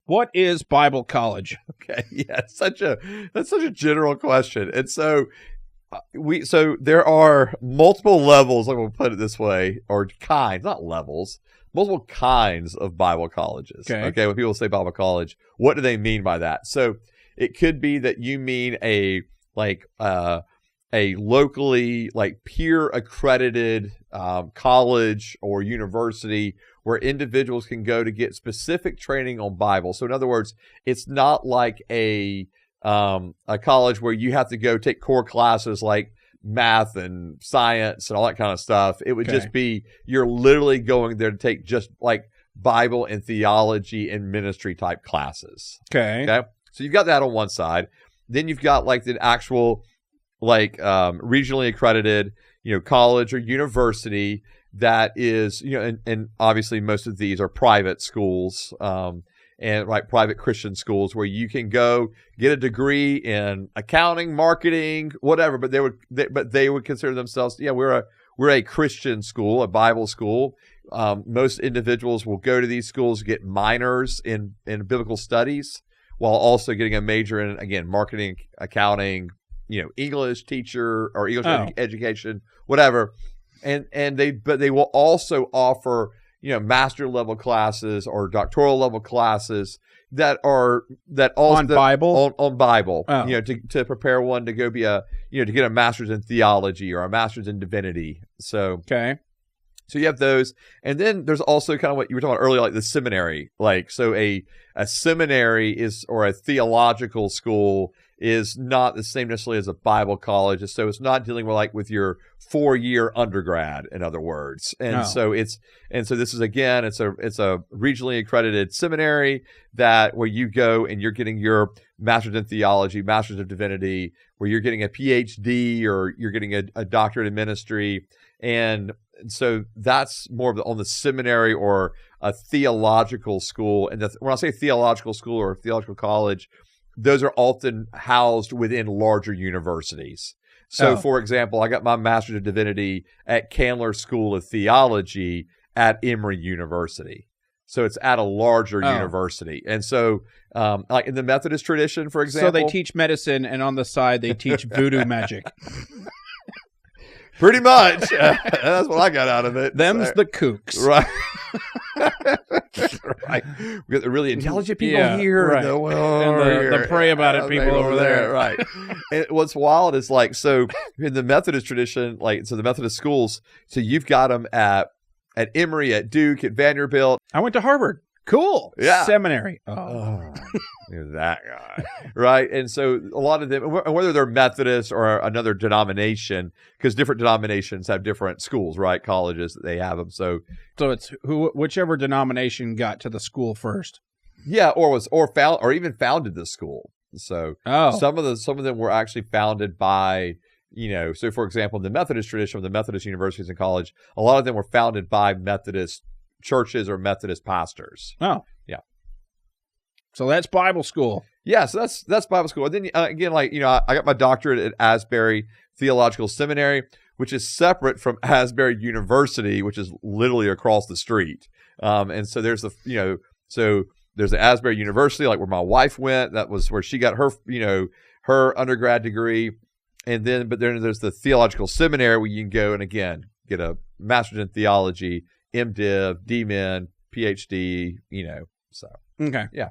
What is Bible college? Okay, yeah, that's such a general question, and so there are multiple levels. I'm going to put it this way, or kinds, not levels, multiple kinds of Bible colleges. Okay, when people say Bible college, what do they mean by that? So it could be that you mean a locally peer accredited college or university where individuals can go to get specific training on Bible. So in other words, it's not like a college where you have to go take core classes like math and science and all that kind of stuff. It would just be, you're literally going there to take just like Bible and theology and ministry type classes. Okay. So you've got that on one side. Then you've got the actual regionally accredited, college or university that is, and obviously most of these are private schools, and private Christian schools where you can go get a degree in accounting, marketing, whatever. But they would consider themselves, we're a Christian school, a Bible school. Most individuals will go to these schools, get minors in biblical studies, while also getting a major in, again, marketing, accounting, English teacher or English education, whatever. And they will also offer, master level classes or doctoral level classes that also on Bible, on Bible, to prepare one to go be to get a master's in theology or a master's in divinity. So you have those, and then there's also kind of what you were talking about earlier, like the seminary. So a seminary or a theological school is not the same necessarily as a Bible college. So it's not dealing with your 4-year undergrad, in other words. And so this is, again, it's a regionally accredited seminary where you go and you're getting your master's in theology, master's of divinity, where you're getting a PhD or you're getting a doctorate in ministry. And so that's more on the seminary or a theological school. And when I say theological school or theological college, those are often housed within larger universities. So, for example, I got my Master's of Divinity at Candler School of Theology at Emory University. So it's at a larger university. And so, like in the Methodist tradition, for example. So they teach medicine, and on the side, they teach voodoo magic. Pretty much. That's what I got out of it. Them's the kooks. Right. Right. We got the really intelligent people here. Right. And the pray about it people over there. Right. And what's wild is so in the Methodist tradition, so the Methodist schools, so you've got them at Emory, at Duke, at Vanderbilt. I went to Harvard. Cool. Yeah. Seminary. You're that guy. Right. And so a lot of them, whether they're Methodist or another denomination, because different denominations have different schools, right? Colleges that they have them. So it's whichever denomination got to the school first. Yeah. Or even founded the school. So some of them were actually founded by, so for example, in the Methodist tradition, the Methodist universities and college, a lot of them were founded by Methodist churches or Methodist pastors. Oh, yeah. So that's Bible school. Yeah, so that's Bible school. And then again, I got my doctorate at Asbury Theological Seminary, which is separate from Asbury University, which is literally across the street. And so there's there's the Asbury University, where my wife went. That was where she got her, her undergrad degree. And then there's the Theological Seminary where you can go and again get a master's in theology, MDiv, DMin, PhD, so. Okay. Yeah.